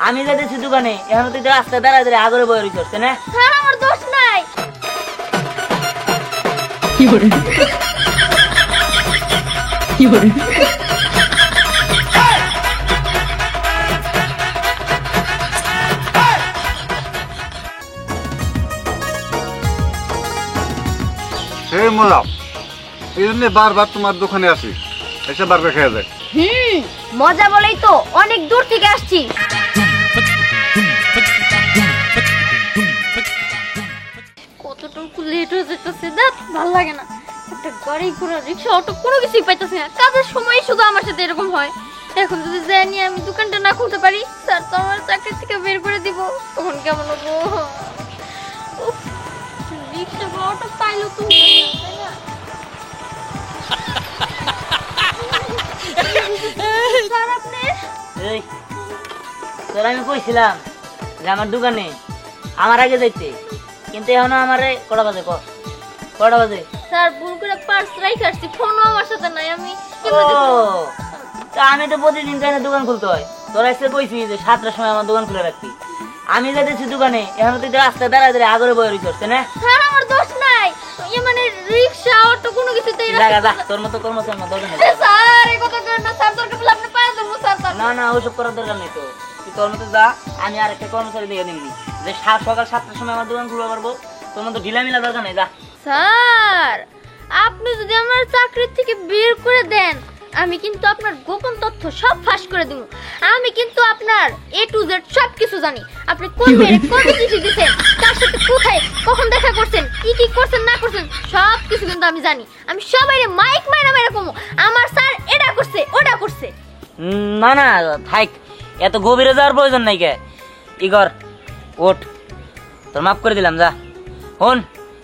আমি যাইতেছি দোকানে, এখন তুই রাস্তায় দাঁড়ায় দাঁড়ায় আগরে বয়ে রইছস না? স্যার আমার দোষ নাই। কি করে কি করে এই মোলা এই জন্য বারবার তোমার দোকানে আসি, এসে বারবার খেয়ে যায়। মজা বলেই তো অনেক দূর থেকে আসছি। কতটুকু লেট হয়ে যেতেছে, দেখ ভালো লাগে না। একটা গাড়ি ঘোড়া রিক্সা অটো কোনো কিছুই পাইতেছি না। কাজের সময় শুধু আমার সাথে এরকম হয়। এখন যদি জানি আমি দোকানটা না খুলতে পারি, স্যার তো আমার চাকরি থেকে বের করে দিব, তখন কেমন হবো? উফ, রিক্সা বা অটো পাইলো তো তাই না? স্যার আপনি এই তোর আমি কইছিলাম যে আমার দোকানে আমার আগে যাইতে, কিন্তু এখনো আমারে কটা বাজে কটা বাজে? স্যার ভুল করে পার্স রাইখে আসছি, ফোনও আমার সাথে নাই। আমি ও তা আমি তো প্রতিদিন যাই না দোকান খুলতে হয়। তোরা এসে কইছি যে 7টার সময় আমার দোকান খুলে রাখবি। আমি যাইতেছি দোকানে, এখন তুই রাস্তায় দাঁড়ায় দাঁড়ায় আগরে বয়ে রইছস না? স্যার আমার দোষ নাই। মানে রিক্সা অটো কোনো কিছুতেই যা তোর মতো কর্মচারী আমার দরকার নেই। স্যার এই কথা কেন না স্যার, দরকার পড়লে আপনি পায়ে ধরবো স্যার। না না ওইসব করার দরকার নেই তো, তুই তোর মতো যা, আমি আরেকটা কর্মচারী দিয়ে দিবি যে সকাল 7টার সময় আমার দোকান খুলতে পারবো। তোর মতো ঢিলা মিলা দরকার নেই, যা। স্যার আপনি যদি আমার চাকরি থেকে বের করে দেন, আমি কিন্তু আপনার গোপন তথ্য সব ফাঁস করে দেব। আমি কিন্তু আপনার A to Z সব কিছু জানি। আপনি কোন মেয়ে কোন চিঠি দিয়েছেন, কার সাথে কোথায় কখন দেখা করছেন, কি কি করছেন না করছেন, সব কিছু কিন্তু আমি জানি। আমি সবাইরে মাইক মাইরা মাইরা কমু আমার স্যার এটা করছে ওটা করছে। না না থাক, এত গভীরে যাওয়ার প্রয়োজন নাই। কে ইগর ওঠ, তোর মাফ করে দিলাম, যা। হন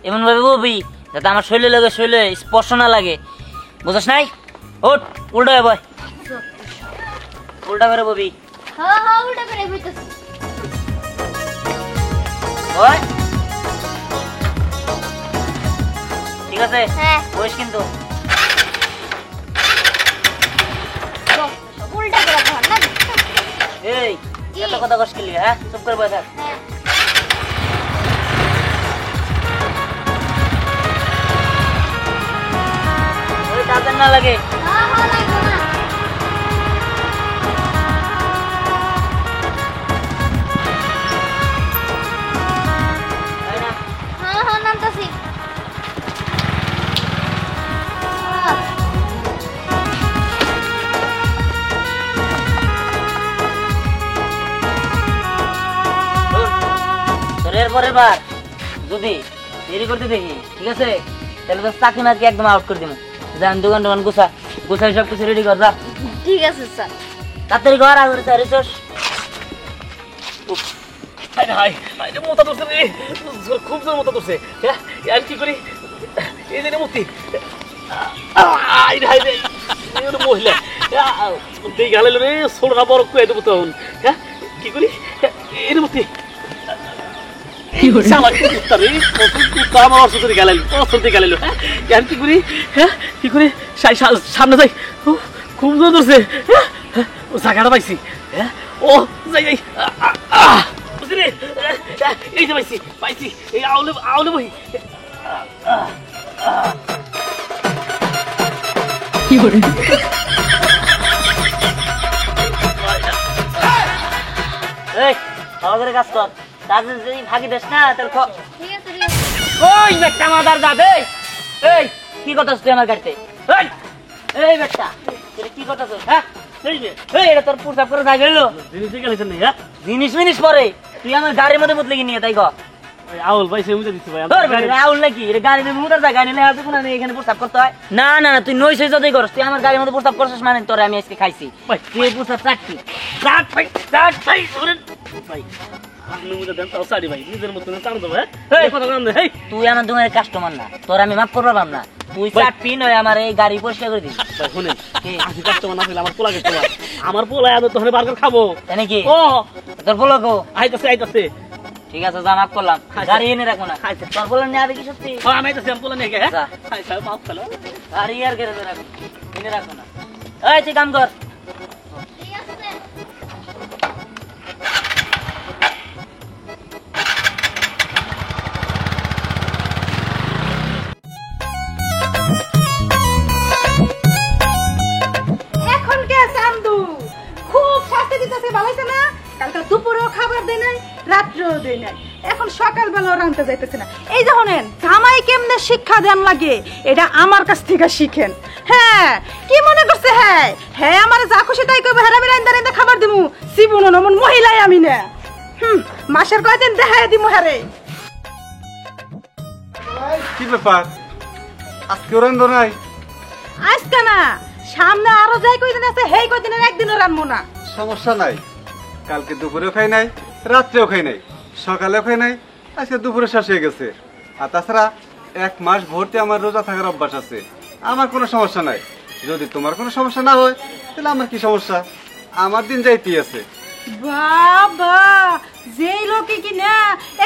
এমন ভাবে বলবি যাতে আমার শৈলে লাগে, শৈলে স্পর্শ না লাগে, বুঝছ নাই? ওঠ, উল্টা হয়ে বয়, উল্টা করে বলবি। হ্যাঁ হ্যাঁ উল্টা করে বইতেছি। ওই ঠিক আছে, হ্যাঁ বইস কিন্তু। উল্টা করে ধর না। এই এত কথা কষ্ট করলি? হ্যাঁ চুপ করে বসে থাক। হ্যাঁ ওই তাদের না লাগে। হ্যাঁ হ্যাঁ লাগবে না। তাই না? হ্যাঁ হ্যাঁ নামতাছি। তোর এরপরের বার যদি দেরি করতে দেখি, ঠিক আছে, তাহলে তো চাকরি মার্কি একদম আউট করে দিব। যান দোকান টোকান গুছাই সব কিছু রেডি কর, যা। ঠিক আছে স্যার। তাড়াতাড়ি ঘর আগে রিসোর্স। মোটা ধরছে রে, খুব জোর মোটা ধরছে। হ্যাঁ আর কি করি, এই যে মূর্তি মহিলা দিয়ে গেল রে, সোলরা বড় কুয়ে দেবো তখন। হ্যাঁ কি করি, এর মূর্তি কি করি আমার অর্থ করে গেলেন, অর্থ দিয়ে গেল। হ্যাঁ কি করি, হ্যাঁ কি করি, সামনে যাই, খুব জোর ধরছে। হ্যাঁ ও জায়গাটা পাইছি। হ্যাঁ ও যাই যাই, এই যে পাইছি পাইছি, এই আউলে আউলে বই। কি করে এই ভালো করে কাজ কর, তাদের যদি ভাগি দেস না তাহলে ঠিক আছে ঠিক আছে। ওই বেটা মাদার দাদে। এই কি করতেছ তুই আমার গাড়িতে? এই বেটা তুই কি করতেছ? হ্যাঁ এই এটা তোর প্রস্তাব করে যাই গেল জিনিস মিনিস পরে তুই আমার গাড়ির মধ্যে মুতলে নিয়ে তাই কর। আউল ভাই সে মুজে দিচ্ছে ভাই, আউল নাকি গাড়ি মুতার জায়গা নিলে হাতে কোন এখানে প্রস্তাব করতে হয়? না না না তুই নই সই যতই করস, তুই আমার গাড়ির মধ্যে প্রস্তাব করছিস মানে তোরে আমি আজকে খাইছি। তুই এই প্রস্তাব চাকরি তুই আমার দোকানের কাস্টমার না, তোর আমি মাফ করবো না। তুই চাটপি নয় আমার এই গাড়ি পরিষ্কার করে দিবি। আমার পোলা তোর বার্গার খাবো তাই নাকি? ও তোর বলো গো আইতাছে আইতাছে। ঠিক আছে যা, মাফ করলাম। গাড়ি এনে রাখো না, তোর বলে নিয়ে আবে কি সত্যি? আমি আইতাছি, আমি পোলা নিয়ে গে। যা। মাফ করলো গাড়ি আর গেড়ে রাখো, এনে রাখো না। এই তুই কাম কর। ঠিক আছে। কালকে দুপুরেও খাবার দেয় নাই, রাত্রেও দেয় নাই, এখন সকালবেলাও রাঁধতে যাইতেছে না। এই যে শোনেন, জামাই কেমনে শিক্ষা দেন লাগে এটা আমার কাছ থেকে শিখেন। হ্যাঁ, কি মনে করছে? হ্যাঁ হ্যাঁ, আমার যা খুশি তাই কইব, হ্যাঁ আমি রান্দা রান্দা খাবার দিমু। জীবন নমন মহিলাই আমি না। মাসের কয়দিন দেখাই দিমু হ্যারে। কি ব্যাপার, আজকে রান্ধো নাই? আজকে না, সামনে আরো যাই কয়দিন আছে, হেই কয়দিনের একদিনও রানবো না। সমস্যা নাই, কালকে দুপুরেও খাই নাই, রাত্রেও খাই নাই, সকালেও খাই নাই, আজকে দুপুরে শেষ হয়ে গেছে। আর তাছাড়া 1 মাস ভর্তি আমার রোজা থাকার অভ্যাস আছে, আমার কোনো সমস্যা নাই। যদি তোমার কোনো সমস্যা না হয় তাহলে আমার কি সমস্যা, আমার দিন যাইতেই আছে। বাবা, যেই লোকে কি না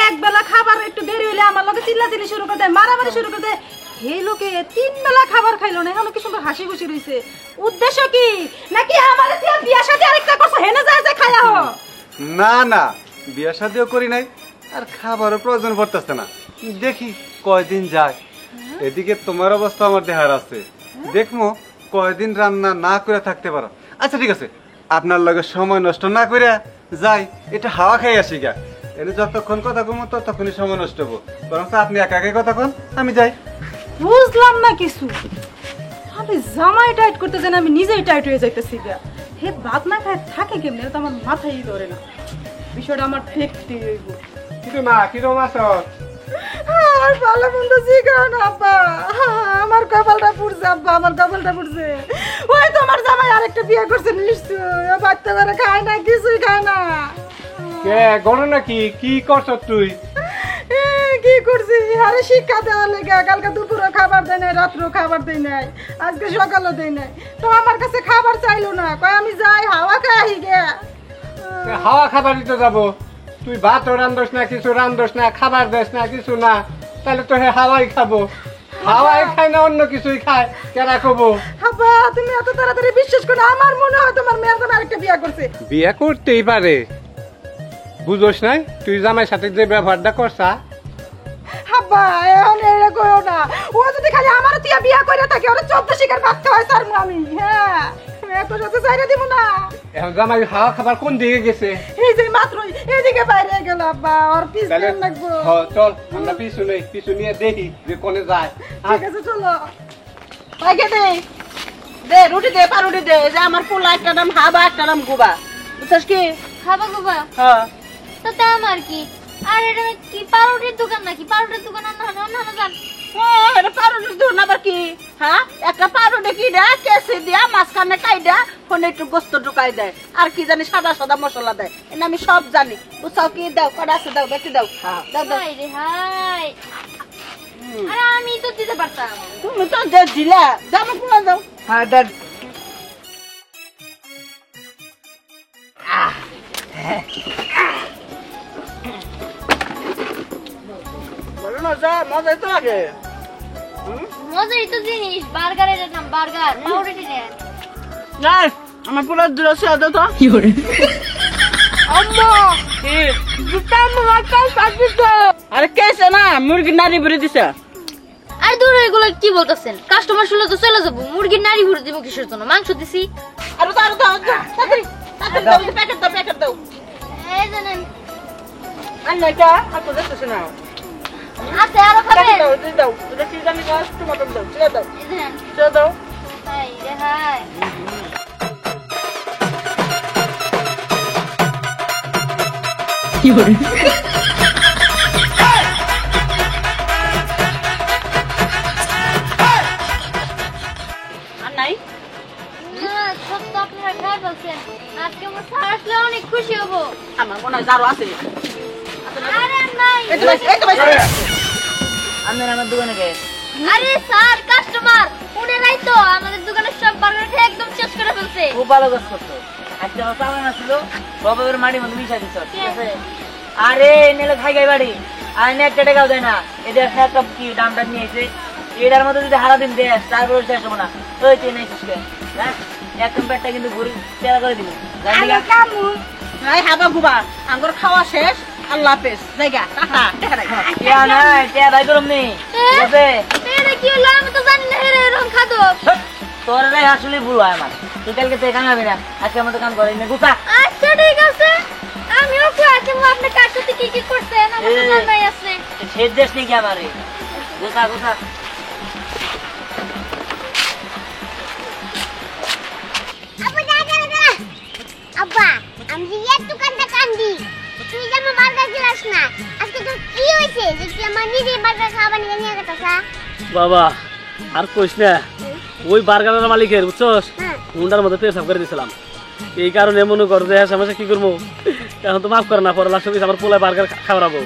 এক বেলা খাবার একটু দেরি হইলে আমার লোকে চিল্লাচিল্লি শুরু করে দেয়, মারামারি শুরু করে দেয়। এই লোকে 3 বেলা খাবার খাইলো না, এখন কি সুন্দর হাসি খুশি রইছে। উদ্দেশ্য কি? নাকি আমার বিয়া শাদী আরেকটা করছে, হেনে যায় যে খায়া হো? না না, বিয়া শাদিও করি নাই, আর খাবারও প্রয়োজন পড়তেছে না। দেখি কয়দিন যায়। এদিকে তোমার অবস্থা আমার দেহার আছে, দেখবো কয়দিন রান্না না করে থাকতে পারো। আচ্ছা ঠিক আছে, আপনার লগে সময় নষ্ট না করে যাই, এটা হাওয়া খাই আসি গা। এনে যতক্ষণ কথা কমো ততক্ষণই সময় নষ্ট হবো, বরং আপনি একা একাই কথা কন, আমি যাই। বুঝলাম না কিছু। আমি জামাই টাইট করতে জানি, আমি নিজেই টাইট হয়ে যাইতেছি গা। হে ভাত না খায় থাকে কেমনে, তো আমার মাথায় ধরে না। বিষয়টা আমার দেখতে হইব। কিন্তু মা কিরম আছো? আর ভালো মন্দ জিগাও না আব্বা, আমার কপালটা পুড়ছে আব্বা, আমার কপালটা পুড়ছে। ওই তোমার জামাই আরেকটা বিয়ে করছে নিশ্চয়, বাচ্চা করে খায় না, কিছুই খায় না। কে গণনা কি করছ তুই? কি করছি? আরে শিক্ষা দেওয়ার লেগে কালকে দুপুরে খাবার দেয় নাই, রাত্রেও খাবার দেয় নাই, আজকে সকালও দেয় নাই। তো আমার কাছে খাবার চাইলো না, কয় আমি যাই হাওয়া খাই গে। হাওয়া খাবার দিতে যাব? তুই ভাতও রান্ধস না, কিছু রান্ধস না, খাবার দেস না, কিছু না, তাহলে তো হে হাওয়াই খাবো। হাওয়াই খায় না অন্য কিছুই খায়, কেরা কব? আব্বা তুমি এত তাড়াতাড়ি বিশ্বাস করো? আমার মনে হয় তোমার মেয়ের জামাই আরেকটা বিয়ে করছে। বিয়ে করতেই পারে, বুঝোস নাই তুই জামাইয়ের সাথে যে ব্যবহারটা করছা। আব্বা এখন এরা কইও না, ও যদি খালি আমার তিয়া বিয়ে করে থাকে, ওরা 14 শিকার বাচ্চা হয় স্যার আমি। হ্যাঁ এত সাথে চাইরা দিব না। এখন জামাই হাওয়া খাবার কোন দিকে গেছে? এই যে মাত্রই এদিকে বাইরে গেল আব্বা, ওর পিছনে লাগবো। চল আমরা পিছু নিয়ে দেখি যে কোনে যায়। ঠিক আছে চলো। আগে দে দে রুটি দে, পাউরুটি দে, যে আমার পোলা একটা নাম হাবা, একটা নাম গুবা, বুঝছিস কি? খাবা গোবা, হ্যাঁ তাতে আমার কি? আর এটা কি পাউরুটির দোকান নাকি? পাউরুটির দোকান না জান। এটা পাউরুটির দোকান আবার কি? হ্যাঁ, একটা পাউরুটি কি দেয়, কেসি দিয়া মাঝখানে কাইডা ফোনে একটু গোস্ত ঢুকাই দেয়, আর কি জানি সাদা সাদা মশলা দেয়, এটা আমি সব জানি। বুঝছাও কি? দাও কটা আছে, দাও বেশি দাও। দাও দাও। হাই রে হাই, আরে আমি তো দিতে পারতাম। তুমি তো যে দিলা, দাও আমার পোলা দাও। হ্যাঁ দেন। বলো না যা, মজাই তো লাগে। মজাই তো জিনিস, বার্গারের নাম বার্গার, পাউরুটি নেন। না আমার পোলা দিল সে দাও তো। Fiore, আম্মা দুটা মাছ সাজিত। আরে কেসে না মুরগি নারী ভরে দিছে। আর দূর এগুলো কি বলতেছেন? কাস্টমার শুনলে তো চলে যাবো। মুরগির নাড়ি ভরে দিব কিসের জন্য? মাংস দিছি। আরে তো তাড়াতাড়ি দাও, প্যাকেট দাও। এই জানেন আন্না এটা আর তো দেখতেছ না। আছে আরো খাবেন? দাও দাও, এটা কি জানি গাছ টমেটো দাও, ছেড়ে দাও, এই জানেন ছেড়ে দাও। হাই রে হাই, Fiore, আর নাই না সব তো আপনারা খাই বলছেন। আজকে আমার স্যার আসলে অনেক খুশি হব। আমার মনে হয় যারও আছে। আরে নাই, এই তো ভাই আমি আমার দোকানে গে আরে স্যার কাস্টমার উনারাই তো আমাদের দোকানের সব বার্গার খেয়ে একদম শেষ করে ফেলছে। খুব ভালো কাজ করতো। আজকে আমার চালান আসলো, সবের মাটির মধ্যে মিশাই দিচ্ছ, ঠিক আছে? আরে নেলে খাই গাই বাড়ি, আর এনে একটা টাকাও দেয় না। এদের একটা কি দামটা নিয়েছে, এটার মধ্যে যদি হারা দিন দেয় তারপরে শেষ হবো না। ওই তুই নেই শেষ করে, হ্যাঁ একদম পেটটা কিন্তু ঘুরি তেরা করে দিব। জানি না নাই হাবা গুবা আঙ্গুর খাওয়া শেষ। আল্লাহ হাফেজ, জায়গা টাটা দেখা নাই। টিয়া নাই, টিয়া ভাই করম নি, ঠিক আছে? এটা কি হলো? আমি তো জানি না এরকম খাদো। তোর আসলে ভুল হয় আমার। তুই কালকে তো এখানে হবে না, আজকে আমাদের কাম করে গুছা। আচ্ছা ঠিক আছে, কি কি করছেন আমার তো জানাই আছে সে দেশ নাকি আমারে গোসা গোসা আব্বা আমি যে একটু কান্দা কান্দি তুই যে আমার বার্গার দিলাস না আজকে তো কি হয়েছে যে তুই আমার নিজে বার্গার খাওয়া নিয়ে নিয়ে গেছস বাবা আর কইস না ওই বার্গারের মালিকের বুঝছস মুন্ডার মধ্যে পেশাব করে দিয়েছিলাম এই কারণে মনে কর যে সমস্যা কি করবো এখন তো মাফ করে না পরে লাস্ট আমার পোলায় বার্গার খাওয়াবো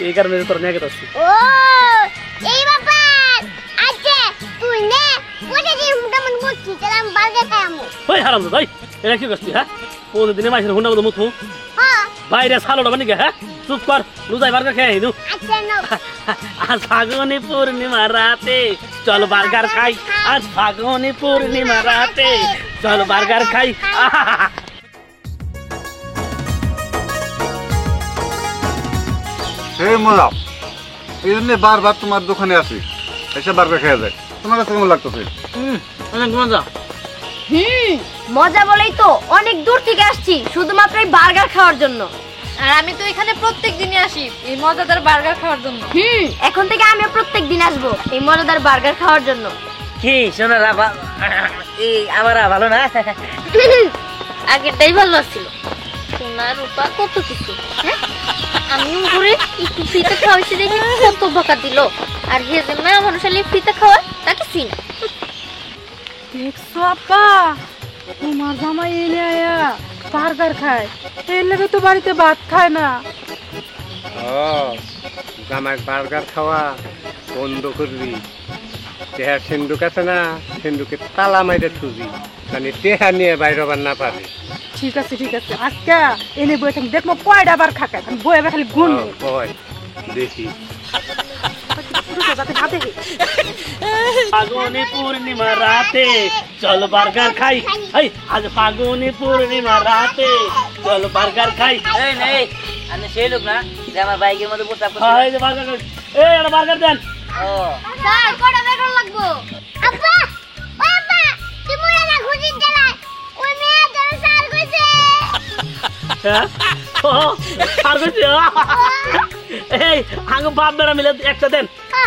এই কারণে তোর নিয়ে গেছি ও এই ব্যাপার আচ্ছা তুই নে কোথা দিয়ে হুন্ডা মন করছিস তাহলে আমি বার্গার খাইমু ওই হারাম ভাই এটা কি করছিস হ্যাঁ প্রতিদিনে মাইসের হুন্ডার মধ্যে মুথু হ্যাঁ বাইরে সালোটা বানি গে হ্যাঁ চুপ কর লুজাই বার্গার খেয়ে নু আচ্ছা নাও আজ ফাগুনি পূর্ণিমা রাতে চল বার্গার খাই আজ ফাগুনি পূর্ণিমা রাতে চল বার্গার খাই হে মোলা এই জন্য বারবার তোমার দোকানে আসি এসে বার্গার খেয়ে যায় তোমার কাছে কেমন লাগতেছে? অনেক মজা মজা বলেই তো অনেক দূর থেকে আসছি শুধুমাত্র এই বার্গার খাওয়ার জন্য আর আমি তো এখানে প্রত্যেকদিনই আসি এই মজাদার বার্গার খাওয়ার জন্য এখন থেকে আমিও প্রত্যেকদিন আসবো এই মজাদার বার্গার খাওয়ার জন্য কি সোনারা এই আবার ভালো না আগেরটাই ভালো ছিল সোনা রূপা কত কিছু হ্যাঁ আমি ঘুরে একটু ফ্রিতে খাওয়াইছি দেখি কত বকা দিল আর হে যে মেয়ে মানুষ আলি ফ্রিতে খাওয়ায় তাকে চিন দেখছো আপা তোমার জামাই এনে আয়া বার্গার খায় এর লাগে তো বাড়িতে ভাত খায় না ও জামাই বার্গার খাওয়া বন্ধ করবি তেহা সিন্ধুক আছে না সিন্ধুকে তালা মাইরে থুবি মানে তেহা নিয়ে বাইরে আবার না পারে ঠিক আছে আজকে এনে বয়ে থাকি দেখবো কয়টা বার খাকে আমি বয়ে খালি গুণ হয় দেখি ফাগুনি পূর্ণিমা রাতে চল বার্গার খাই এই আজ ফাগুনি পূর্ণিমা রাতে চল বার্গার খাই এই নেই আমি সেই লোক না যে আমার বাইকের মধ্যে প্রস্তাব করছে এই যে বার্গার এই একটা বার্গার দেন ও স্যার কটা বেরোন লাগবো আব্বা ও আব্বা তুই মুড়া না খুঁজিস জ্বালায় ওই মেয়ে তোর সার কইছে হ্যাঁ ও আর কইছি এই আঙ্গ বাপ বেড়া মিলে একটা দেন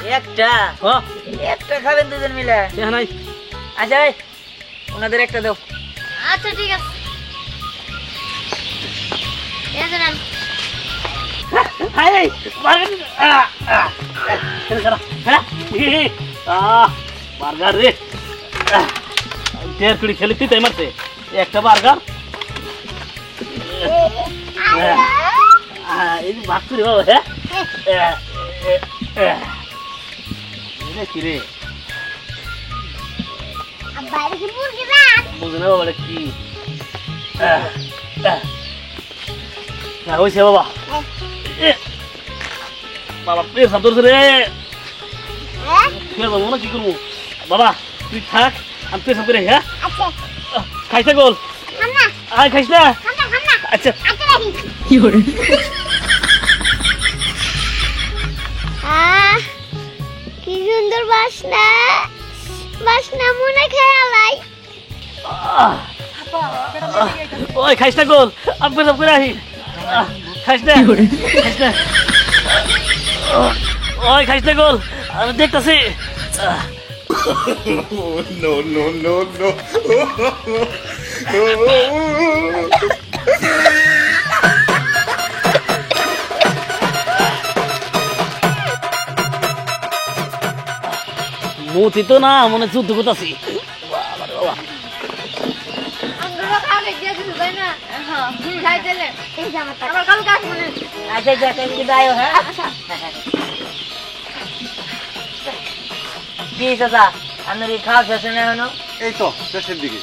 একটা ও একটা খাবেন দুজন মিলে হ্যাঁ নাই আচ্ছা এই ওনাদের একটা দাও আচ্ছা ঠিক আছে এই যে নেন এই বার্গার বার্গার রে দেড় কুড়ি খেলি তুই তাই মারছে একটা বার্গার এই যে ভাগ করি বাবা হ্যাঁ কি রে আব্বা এটা কি মুরগি রাত বুঝে না বাবা কি হয়েছে বাবা বাবা পেট সাপ ধরছে রে হ্যাঁ ফের যাবো না কি করবো বাবা তুই থাক আমি পেট সাপ করে হ্যাঁ আচ্ছা খাইছে গোল খানা আর খাইস না খানা খানা আচ্ছা আচ্ছা রাখি কি hore কি সুন্দর বাসনা বাসনা মনে খেয়ালাই ওই খাইস না গোল আমি পেট সাপ করে আহি খাইস না কি hore খাইস না ওই খাইস না গোল আমি দেখতেছি মতি তো না মনে যুদ্ধ করতেছি আমরা খাওয়া দিয়ে দিতে তাই না হ্যাঁ খাই দিলে এই যে আমার কালকে আসবো না আচ্ছা আচ্ছা কিন্তু আয়ো হ্যাঁ কি চাচা আপনার কি খাওয়া শেষ না এখনো এই তো শেষের দিকে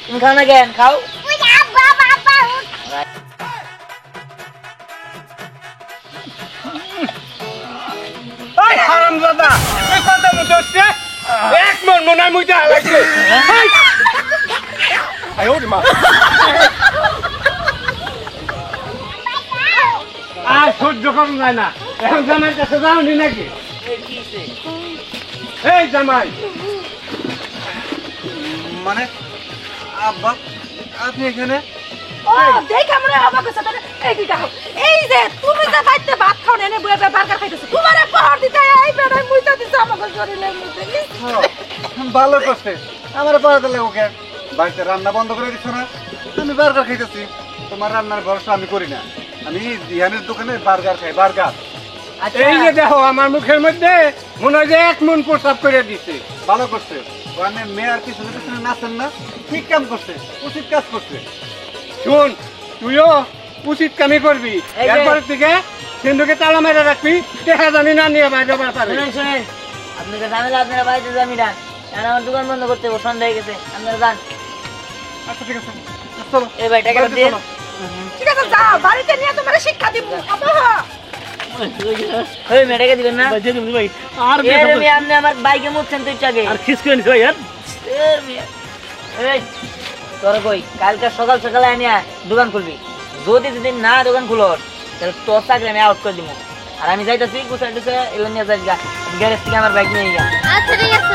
তুমি খাও না কেন খাও ওই যে আব্বা বাবা এই হারামজাদা এই কথা মতো হচ্ছে এক মন মনে মুইটা লাগছে আয় ওরে মা আর সহ্য করুন যায় না এখন জামাইয়ের কাছে যাওনি নাকি এই জামাই মানে আব্বা আপনি এখানে ও দেখ আমরা অবাক হচ্ছে এই যে দেখো এই যে তুমি ভালো করছে আমার পড়াতে লাগো কে বাড়িতে রান্না বন্ধ করে দিচ্ছ না আমি বার্গার খাইতেছি তোমার রান্নার ভরসা আমি করি না আমি দিহানের দোকানে বার্গার খাই বার্গার আচ্ছা এই যে দেখো আমার মুখের মধ্যে মনে হয় যে 1 মণ প্রসাব করে দিছে। ভালো করছে ওখানে মেয়ের পিছনে পিছনে নাচেন না ঠিক কাম করছে উচিত কাজ করছে শুন তুইও উচিত কামই করবি এই যে- এরপর থেকে সিন্ধুকে তালা মেরে রাখবি দেখা জানি না নিয়ে বাইরে পারবে শুনেন শুনেন আপনাদের ঝামেলা আপনারা বাড়িতে যাবি না এখন আমার দোকান বন্ধ করতে হবে সন্ধ্যা হয়ে গেছে আপনারা যান আচ্ছা ঠিক আছে চলো এই ভাই টাকাটা বাড়িতে দিন চলো। ঠিক আছে যাও বাড়িতে নিয়ে তোমার শিক্ষা দিব আব্বা ওই মেয়েটাকে দিবেন না ভাই দিয়ে দিবি ভাই আর এ রে মেয়ে, আপনি আমার বাইকে মুছছেন তুই চাগে আর খিস করে নিস ভাই আর এই তোর কই কালকে সকাল সকালে আনিয়া দোকান খুলবি যদি দুদিন না দোকান খুলোস তাহলে তোর চাকরি আমি আউট করে দিব আর আমি যাইতেছি গুছাই টুছে এগুলো নিয়ে যাই গ্যারেজ থেকে আমার বাইক নিয়ে গিয়া আচ্ছা ঠিক আছে